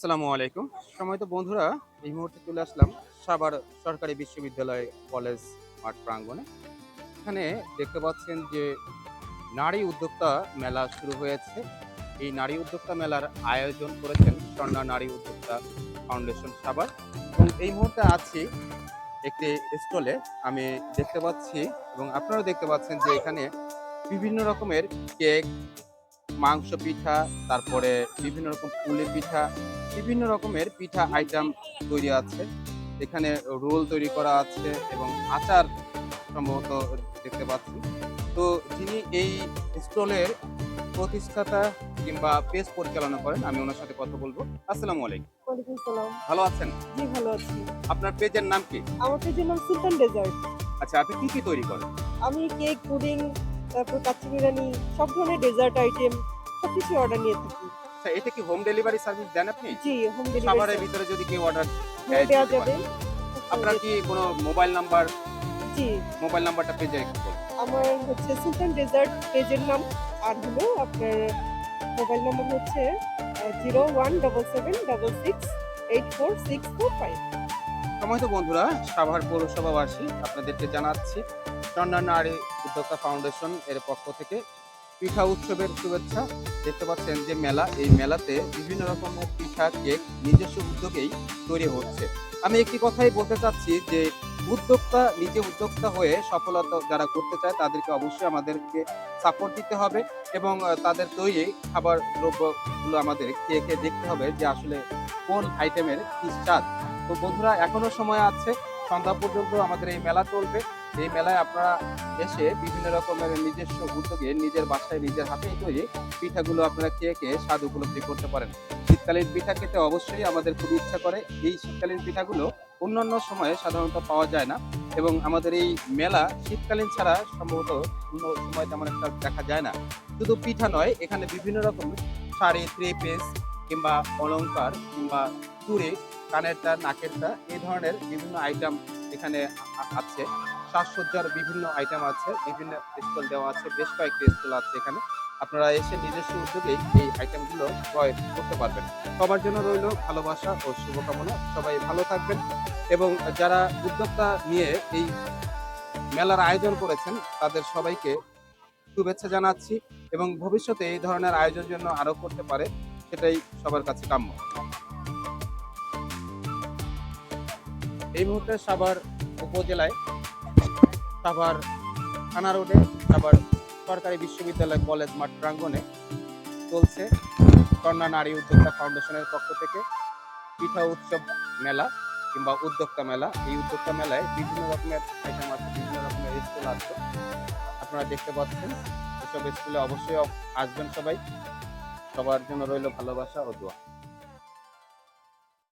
আসসালামু আলাইকুম। সম্মানিত বন্ধুরা, এই মুহূর্তে চলে আসলাম সাভার সরকারি বিশ্ববিদ্যালয় কলেজ মাঠ প্রাঙ্গণে। এখানে দেখতে পাচ্ছেন যে নারী উদ্যোক্তা মেলা শুরু হয়েছে। এই নারী উদ্যোক্তা মেলার আয়োজন করেছেন স্বর্ণা নারী উদ্যোক্তা ফাউন্ডেশন সাভার। এবং এই মুহূর্তে আছি একটি স্টলে। আমি দেখতে পাচ্ছি এবং আপনারাও দেখতে পাচ্ছেন যে এখানে বিভিন্ন রকমের কেক, মাংস পিঠা, তারপরে বিভিন্ন রকম পুলি পিঠা, বিভিন্ন রকমের পিঠা আইটেম তৈরি আছে। এখানে রোল তৈরি করা আছে এবং আচার সম্ভবত দেখতে পাচ্ছি। তো যিনি এই স্টলের প্রতিষ্ঠাতা কিংবা পেজ পরিচালনা করেন, আমি ওনার সাথে কথা বলবো। আসসালামু আলাইকুম। ওয়ালাইকুম সালাম। ভালো আছেন? জি, ভালো আছি। আপনার পেজের নাম কি? আমার পেজের নাম সুলতান ডেজার্ট। আচ্ছা, আপনি কি তৈরি করেন? আমি কেক, পুডিং, তারপর কাচ্চি বিরিয়ানি, সব ধরনের ডেজার্ট আইটেম সবকিছু অর্ডার নিয়ে থাকি। আচ্ছা, এটা কি হোম ডেলিভারি সার্ভিস দেন আপনি? জি, হোম ডেলিভারি সাভারের ভিতরে যদি কেউ অর্ডার দেওয়া দিতে যাবে। পারে। আপনার কি কোনো মোবাইল নাম্বার, জি, মোবাইল নাম্বারটা পেজে একটু বলুন। আমার হচ্ছে সুলতান ডেজার্ট পেজের নাম। আর হলো আপনার মোবাইল নাম্বার হচ্ছে 017766846445। সম্মানিত বন্ধুরা, সাভার পৌরসভাবাসী আপনাদেরকে জানাচ্ছি স্বর্ণা নারী উদ্যোক্তা ফাউন্ডেশন এর পক্ষ থেকে পিঠা উৎসবের শুভেচ্ছা। দেখতে পাচ্ছেন যে মেলা, এই মেলাতে বিভিন্ন রকমের পিঠা, কেক নিজস্ব উদ্যোগেই তৈরি হচ্ছে। আমি একটি কথাই বলতে চাচ্ছি যে নিজে উদ্যোক্তা হয়ে সফলতা যারা করতে চায় তাদেরকে অবশ্যই আমাদেরকে সাপোর্ট দিতে হবে এবং তাদের তৈরি খাবার দ্রব্যগুলো আমাদের খেয়ে খেয়ে দেখতে হবে যে আসলে কোন আইটেমের কি স্বাদ। তো বন্ধুরা, এখনো সময় আছে, সন্ধ্যা পর্যন্ত আমাদের এই মেলা চলবে। এই মেলায় আপনারা এসে বিভিন্ন রকমের নিজস্ব উদ্যোগে নিজের বাসায় নিজের হাতে তৈরি পিঠাগুলো আপনারা খেয়ে খেয়ে স্বাদ উপলব্ধি করতে পারেন। শীতকালীন পিঠা খেতে অবশ্যই আমাদের খুব ইচ্ছা করে। এই শীতকালীন পিঠাগুলো অন্যান্য সময়ে সাধারণত পাওয়া যায় না এবং আমাদের এই মেলা শীতকালীন ছাড়া সম্ভবত অন্য সময় তেমন একটা দেখা যায় না। শুধু পিঠা নয়, এখানে বিভিন্ন রকম শাড়ি, থ্রি পিস কিংবা অলংকার কিংবা চুড়ি, কানেরটা, নাকেরটা, এই ধরনের বিভিন্ন আইটেম এখানে আছে। সাজসজ্জার বিভিন্ন আইটেম আছে, বিভিন্ন স্টল দেওয়া আছে, বেশ কয়েকটি স্টল আছে এখানে। আপনারা এসে নিজস্ব উদ্যোগেই এই আইটেমগুলো ক্রয় করতে পারবেন। সবার জন্য রইল ভালোবাসা ও শুভকামনা। সবাই ভালো থাকবেন এবং যারা উদ্যোক্তা নিয়ে এই মেলার আয়োজন করেছেন তাদের সবাইকে শুভেচ্ছা জানাচ্ছি এবং ভবিষ্যতে এই ধরনের আয়োজন যেন আরো করতে পারে, সেটাই সবার কাছে কাম্য। এই মুহূর্তে সাভার উপজেলায় সাভার থানা রোডে সাভার সরকারি বিশ্ববিদ্যালয় কলেজ মাঠ প্রাঙ্গণে চলছে স্বর্ণা নারী উদ্যোক্তা ফাউন্ডেশনের পক্ষ থেকে পিঠা উৎসব মেলা কিংবা উদ্যোক্তা মেলা। এই উদ্যোক্তা মেলায় বিভিন্ন রকমের আইটেম আছে, বিভিন্ন রকমের স্টল আছে, আপনারা দেখতে পাচ্ছেন। এসব স্কুলে অবশ্যই আসবেন সবাই। সবার জন্য রইল ভালোবাসা ও দোয়া।